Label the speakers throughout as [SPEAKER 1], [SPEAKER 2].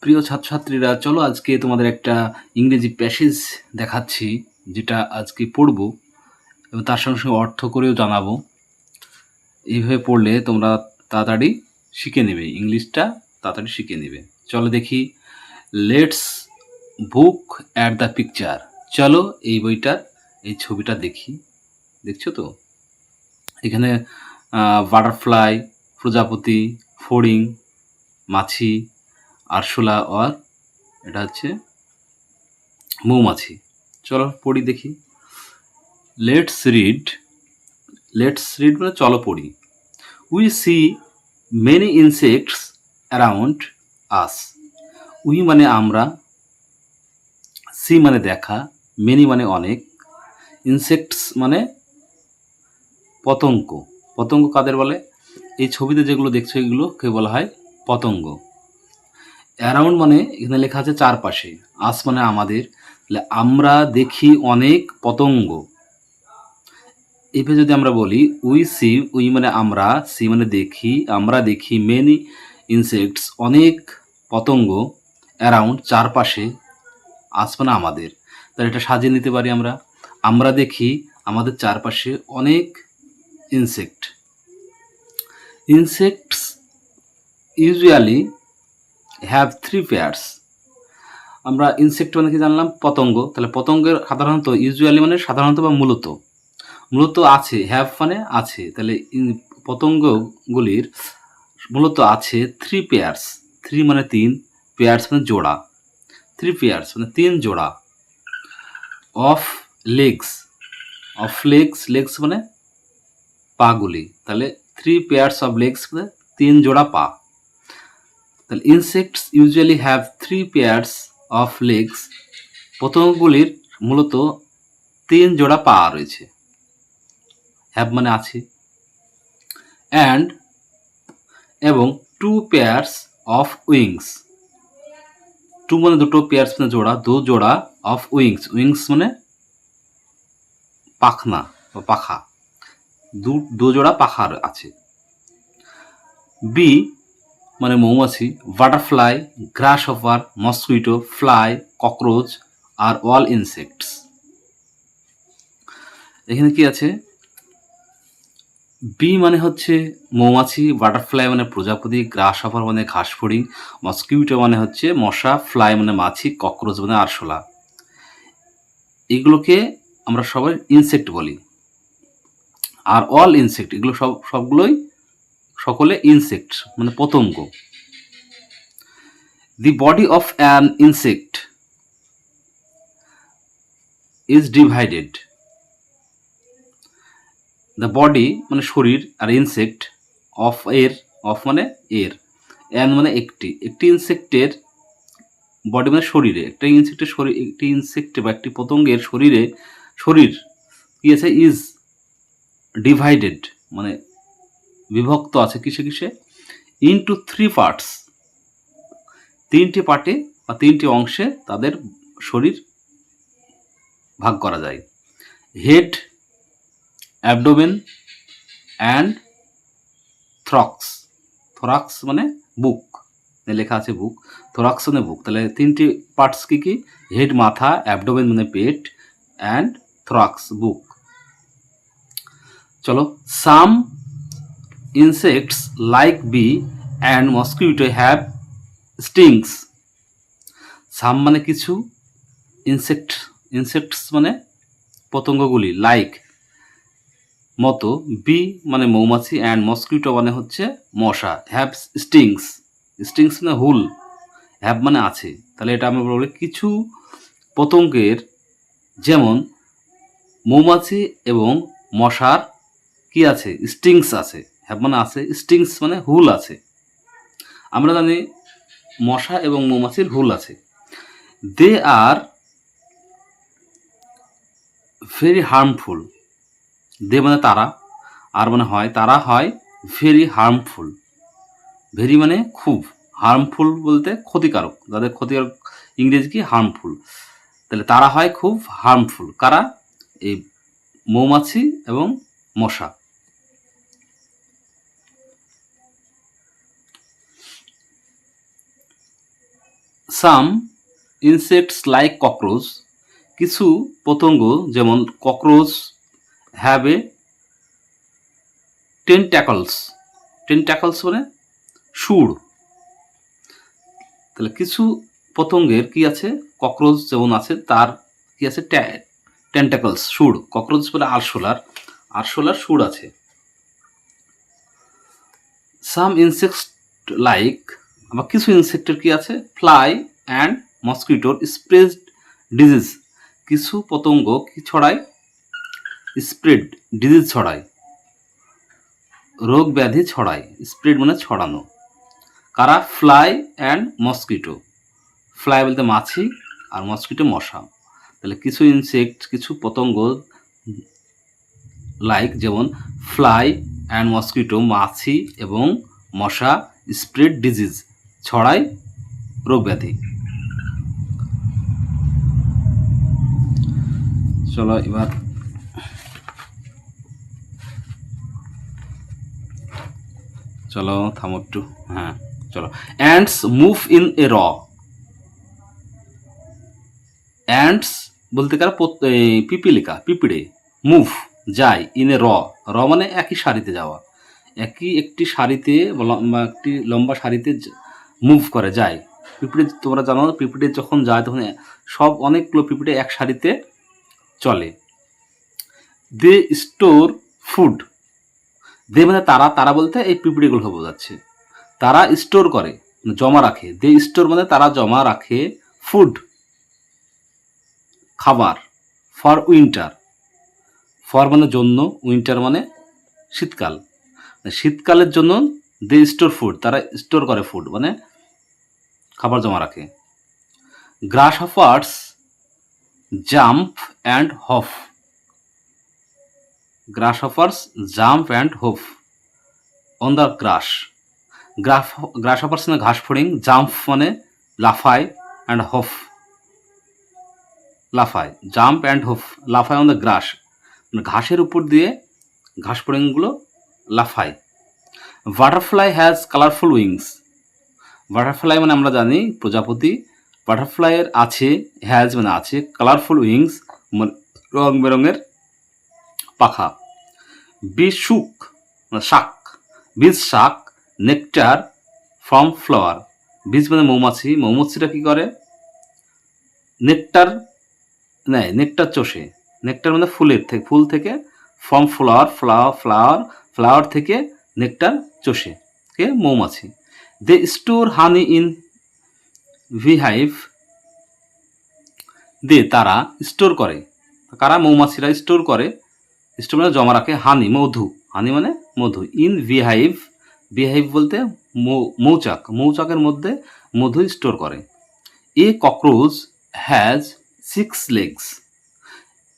[SPEAKER 1] প্রিয় ছাত্রছাত্রীরা, চলো আজকে তোমাদের একটা ইংরেজি প্যাসেজ দেখাচ্ছি, যেটা আজকে পড়ব এবং তার সঙ্গে সঙ্গে অর্থ করেও জানাবো। এইভাবে পড়লে তোমরা তাড়াতাড়ি শিখে নেবে, ইংলিশটা তাড়াতাড়ি শিখে নেবে। চলো দেখি। Let's book at the picture. চলো এই বইটার এই ছবিটা দেখি। দেখছো তো? এখানে বাটারফ্লাই, প্রজাপতি, ফড়িং, মাছি, আরশোলা আর এটা হচ্ছে মৌমাছি। চলো পড়ি দেখি। লেটস রিড মানে চলো পড়ি। We see many insects around us. We মানে আমরা, সি মানে দেখা, মেনি মানে অনেক, ইনসেক্টস মানে পতঙ্গ। পতঙ্গ কাদের বলে? এই ছবিতে যেগুলো দেখছো এগুলোকে বলা হয় পতঙ্গ। অ্যারাউন্ড মানে এখানে লেখা আছে চারপাশে, আস মানে আমাদের, তাহলে আমরা দেখি অনেক পতঙ্গ। এভাবে যদি আমরা বলি উই সি, উই মানে আমরা, সি মানে দেখি, আমরা দেখি, মেনি ইনসেক্টস অনেক পতঙ্গ, অ্যারাউন্ড চারপাশে, আস মানে আমাদের। তাহলে এটা সাজিয়ে নিতে পারি আমরা দেখি আমাদের চারপাশে অনেক insect. Insects usually have three pairs. আমরা ইনসেক্ট মানে কি জানলাম? পতঙ্গ। তাহলে পতঙ্গের সাধারণত, ইউজুয়ালি মানে সাধারণত বা মূলত আছে, হ্যাভ মানে আছে। তাহলে পতঙ্গগুলির মূলত আছে থ্রি পেয়ার্স। থ্রি মানে তিন, পেয়ার্স মানে জোড়া। থ্রি পেয়ার্স মানে তিন জোড়া। অফ লেগস, লেগস মানে পাগুলি। তাহলে থ্রি পেয়ার্স অফ লেগস মানে তিন জোড়া পা। তাহলে insects usually have three pairs of legs. পতঙ্গগুলির মূলত তিন জোড়া পা রয়েছে। হ্যাভ মানে আছে। অ্যান্ড এবং two pairs of wings. Two মানে দুটো, পেয়ার্স মানে জোড়া, দু জোড়া, অফ উইংস, উইংস মানে পাখনা বা পাখা, দু জোড়া পাখার আছে। বি মানে মৌমাছি, butterfly, grasshopper, mosquito, fly, cockroach আর অল ইনসেক্টস। এখানে কি আছে? বি মানে হচ্ছে মৌমাছি, বাটারফ্লাই মানে প্রজাপতি, গ্রাসহপার মানে ঘাসফড়িং, মসকিউটো মানে হচ্ছে মশা, ফ্লাই মানে মাছি, ককরোচ মানে আরশোলা। এগুলোকে আমরা সবাই ইনসেক্ট বলি। আর অল ইনসেক্ট, এগুলো সকলে ইনসেক্ট মানে পতঙ্গ। দি body of an insect is divided. The body মানে শরীর, আর ইনসেক্ট অফ মানে এর, অ্যান মানে একটি ইনসেক্টের বডি মানে শরীরে, একটি ইনসেক্টে বা একটি পতঙ্গের শরীর কি আছে? ইজ ডিভাইডেড মানে বিভক্ত আছে কিসে? ইনটু থ্রি পার্টস, তিনটি পার্টে বা তিনটি অংশে তাদের শরীর ভাগ করা যায়। হেড, অ্যাবডোমেন অ্যান্ড থরাক্স মানে বুক, লেখা আছে বুক, থরাক্স মানে বুক। তাহলে তিনটি পার্টস কি? হেড মাথা, অ্যাবডোমেন মানে পেট, অ্যান্ড থরাক্স বুক। চলো, some insects like bee and mosquito have stings. Some মানে কিছু, ইনসেক্টস মানে পতঙ্গগুলি, লাইক মতো, বি মানে মৌমাছি, অ্যান্ড মসকিউটো মানে হচ্ছে মশা, হ্যাভ স্টিংস মানে হুল, হ্যাভ মানে আছে। তাহলে এটা আমরা বলি কিছু পতঙ্গের, যেমন মৌমাছি এবং মশার কি আছে? স্টিংস আছে। হ্যাভ মানে আছে, স্টিংস মানে হুল আছে। আমরা জানি মশা এবং মৌমাছির হুল আছে। দে আর ভেরি হার্মফুল। দে মানে তারা, আর মানে হয়, তারা হয় ভেরি হার্মফুল। ভেরি মানে খুব, হার্মফুল বলতে ক্ষতিকারক, যাদের ক্ষতিকারক ইংরেজি কি? হার্মফুল। তাহলে তারা হয় খুব হার্মফুল। কারা? এই মৌমাছি এবং মশা। সাম ইনসেক্টস লাইক ককরোচ, কিছু পতঙ্গ যেমন ককরোচ হ্যাভ এ টেন্ট্যাকলস। টেন্ট্যাকলস মানে শুঁড়। তাহলে কিছু পতঙ্গের কি আছে, ককরোচ যেমন আছে তার কি আছে, টেন্টাকলস, শুঁড়। ককরোচ বলে আরশোলার, আরশোলার শুঁড় আছে। সাম ইনসেক্টস লাইক, আবার কিছু ইনসেক্টের কি আছে, ফ্লাই অ্যান্ড মসকিটোর স্প্রেড ডিজিজ, কিছু পতঙ্গ কি ছড়ায়, স্প্রেড ডিজিজ ছড়ায়, রোগ ব্যাধি ছড়ায়। স্প্রেড মানে ছড়ানো। কারা, ফ্লাই অ্যান্ড মসকিটো। ফ্লাই বলতে মাছি আর মসকিটো মশা। তাহলে কিছু ইনসেক্ট, কিছু পতঙ্গ লাইক যেমন ফ্লাই অ্যান্ড মসকিটো, মাছি এবং মশা, স্প্রেড ডিজিজ ছড়ায় রোগ ব্যাধি। চলো এবার চলো থামো একটু, হ্যাঁ চলো। অ্যান্টস মুভ ইন এ র। অ্যান্টস বলতে কারা, পিপিলিকা, পিঁপড়ে। মুভ যায়, ইন এ র, র মানে একই সারিতে যাওয়া, একটি সারিতে বা একটি লম্বা সারিতে মুভ করে, যায়। পিঁপড়ে তোমরা জানো, পিঁপড়ে যখন যায় তখন সব অনেকগুলো পিঁপড়ে এক সারিতে চলে। দে স্টোর ফুড। দে মানে তারা, তারা বলতে এই পিঁপড়েগুলো বোঝাচ্ছে। তারা স্টোর করে, জমা রাখে। দে স্টোর মানে তারা জমা রাখে, ফুড খাবার, ফর উইন্টার। ফর মানে জন্য, উইন্টার মানে শীতকাল। শীতকালের জন্য দে স্টোর ফুড, তারা স্টোর করে ফুড মানে খাবার জমা রাখে। Grasshoppers jump and hop. Grasshoppers jump and hop on the grass. Grasshoppers মানে ঘাস ফড়িং, জাম্প মানে লাফায়, অ্যান্ড হফ লাফায়, জাম্প অ্যান্ড হফ লাফায় অন দ্য গ্রাস, মানে ঘাসের উপর দিয়ে ঘাস ফড়িংগুলো লাফায়। Butterfly has colourful wings. Butterfly মানে আমরা জানি প্রজাপতি। বাটারফ্লাইয়ের আছে, হ্যাজ মানে আছে, কালারফুল উইংস রং বেরঙের পাখা। বি শুক মানে শাক, বীজ শাক, নেকটার ফ্রম ফ্লাওয়ার। বীজ মানে মৌমাছি, মৌমাছিটা কি করে, নেকটার নেয়, নেকটার চষে। নেকটার মানে ফুলের থেকে, ফুল থেকে, ফ্রম ফ্লাওয়ার, ফ্লাওয়ার থেকে নেকটার চষে, কে, মৌমাছি। দে স্টোর হানি ইন ভিহাইভ। দে তারা, স্টোর করে, কারা, মৌমাছিরা স্টোর করে, স্টোর মানে জমা রাখে, হানি মধু, হানি মানে মধু, ইন ভিহাইভ, ভিহাইভ বলতে মৌচাক, মৌচাকের মধ্যে মধু স্টোর করে। A cockroach has 6 legs।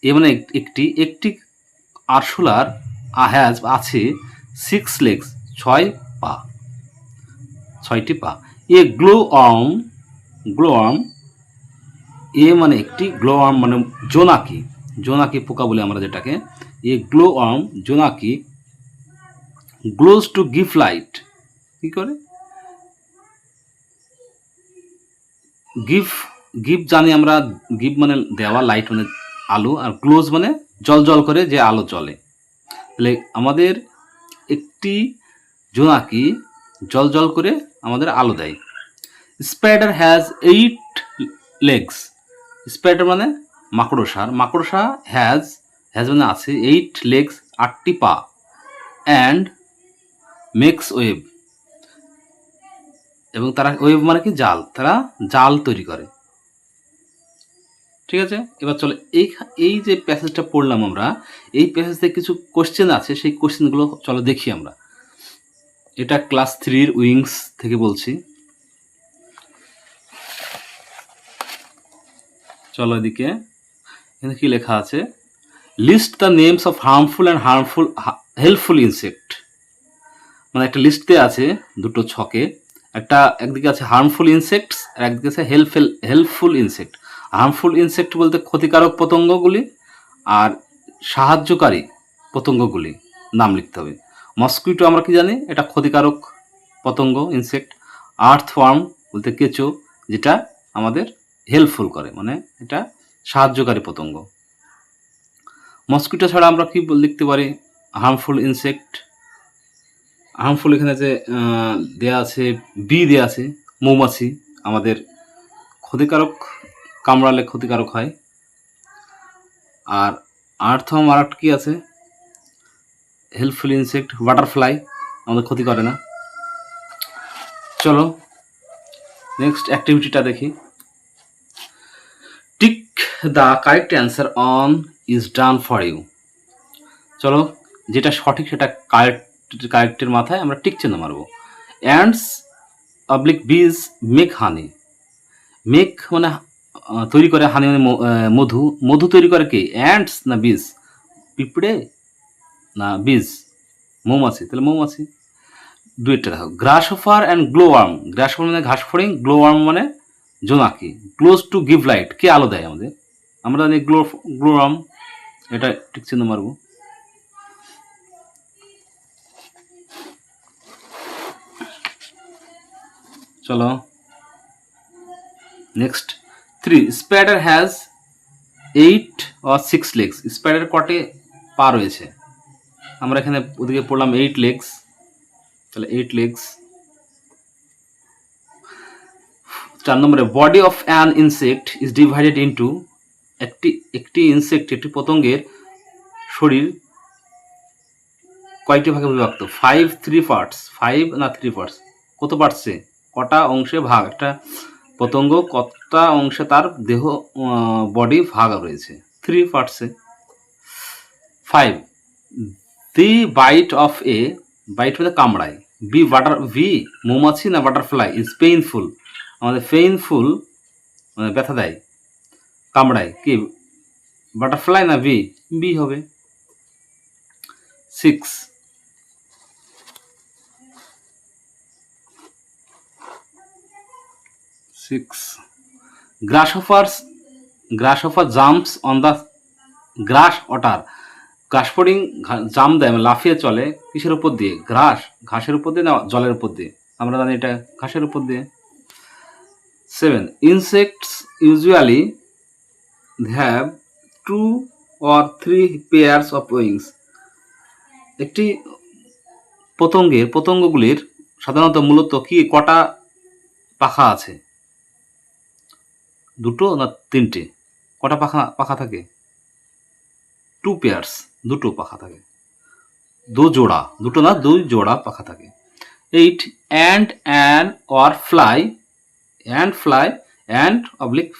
[SPEAKER 1] এ মানে একটি আরশোলার হ্যাজ আছে 6 legs 6টি পা। এ গ্লো ওয়ার্ম, এ মানে একটি, গ্লো ওয়ার্ম মানে জোনাকি, জোনাকি পোকা বলে আমরা যেটাকে। এ গ্লো ওয়ার্ম জোনাকি গ্লোজ টু গিভ লাইট, কি করে, গিভ জানি আমরা, গিভ মানে দেওয়া, লাইট মানে আলো, আর গ্লোজ মানে জল জল করে যে আলো জ্বলে। তাহলে আমাদের একটি জোনাকি জল জল করে আমাদের আলো দেয়। Spider has 8 legs। স্পাইডার মানে মাকড়সার, মাকড়সা হ্যাজ মানে আছে, 8 legs 8টি পা, অ্যান্ড মেক্স ওয়েব, এবং তারা, ওয়েব মানে কি জাল, তারা জাল তৈরি করে। ঠিক আছে, এবার চলো এই যে প্যাসেজটা পড়লাম আমরা, এই প্যাসেজ থেকে কিছু কোশ্চেন আছে, সেই কোশ্চেনগুলো চলো দেখি আমরা। এটা ক্লাস 3 উইংস থেকে বলছি। চলো এদিকে, এখানে কি লেখা আছে, list the names of harmful and helpful insect. মানে একটা লিস্টে আছে দুটো ছকে, একদিকে আছে হার্মফুল ইনসেক্টস আর একদিকে আছে হেল্পফুল ইনসেক্ট। হার্মফুল ইনসেক্ট বলতে ক্ষতিকারক পতঙ্গগুলি, আর সাহায্যকারী পতঙ্গগুলি নাম লিখতে হবে। মসকিটো আমরা কি জানি, এটা ক্ষতিকারক পতঙ্গ, ইনসেক্ট। আর্থওয়ার্ম বলতে কেঁচো, যেটা আমাদের হেল্পফুল করে, মানে এটা সাহায্যকারী পতঙ্গ। মসকিটো ছাড়া আমরা কি লিখতে পারি? Harmful insect. হার্মফুল এখানে যে দেয়া আছে, বি দেয়া আছে, মৌমাছি আমাদের ক্ষতিকারক, কামড়ালে ক্ষতিকারক হয়। আর আর্থম আর কি আছে? হেল্পফুল ইনসেক্ট, বাটারফ্লাই আমাদের ক্ষতি করে না। চলো নেক্সট অ্যাক্টিভিটিটা দেখি। Tick the correct answer one is done for you. চলো যেটা সঠিক সেটা কারেক্টের মাথায় আমরা টিক চিহ্ন মারবো। অ্যান্ডস অবলিক বিজ মেক হানি। মেক মানে তৈরি করে, হানি মানে মধু। মধু তৈরি করে কে? অ্যান্ডস না বিজ? পিঁপড়ে না বিজ? মৌমাছি। তাহলে মৌমাছি। দুইটা দেখো, গ্রাসহপার অ্যান্ড গ্লোওয়ার্ম। গ্রাসহপার মানে ঘাস ফড়িং, গ্লোওয়ার্ম মানে জোনাকি। ক্লোজ টু গিভ লাইট, কে আলো দেয় আমাদের? আমরা জানি গ্লোওয়ার্ম। এটা ঠিক চিহ্ন মারবো। চলো next 3, spider has 8 or 6 legs। Spider কটে পা রয়েছে? আমরা এখানে ওদিকে পড়লাম 8 legs, তাহলে 8 legs। 4 নম্বরে, body of an insect is divided into. একটি ইনসেক্ট, একটি পতঙ্গের শরীর কয়টি ভাগে বিভক্ত? 5 3 parts। 5 না 3 parts? কত পার্টসে, কটা অংশে ভাগ? একটা পতঙ্গ কতটা অংশে তার দেহ বডি ভাগ রয়েছে? 3 পার্টসে। 5, দি বাইট অফ এ, বাইট মানে কামড়ায়। ভি মৌমাছি না বাটারফ্লাই ইজ পেইনফুল। আমাদের পেইনফুল মানে ব্যথা দেয়, কামড়ায়। কি বাটারফ্লাই না বি? বি হবে। 6, grasshopper jumps on the glass water. ঘাসফড়িং জাম্প দেয় মানে লাফিয়ে চলে কিসের উপর দিয়ে? ঘাসের উপর দিয়ে না জলের উপর দিয়ে? আমরা জানি এটা ঘাসের উপর দিয়ে। 7, insects usually have 2 or 3 pairs of wings। একটি পতঙ্গগুলির সাধারণত মূলত কি কটা পাখা আছে? 2 না 3টে? কটা পাখা থাকে? 2 pairs, 2 পাখা থাকে। 2 জোড়া, 2 না 2 জোড়া পাখা থাকে। 8, and or fly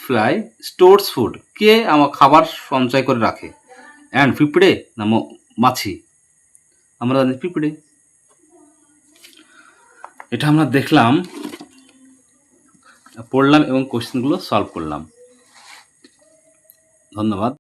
[SPEAKER 1] fly stores food। কে আমার খাবার সঞ্চয় করে রাখে? অ্যান্ড পিঁপড়ে না মাছি? আমরা জানি পিঁপড়ে। এটা আমরা দেখলাম, পড়লাম এবং কোশ্চেনগুলো সলভ করলাম। ধন্যবাদ।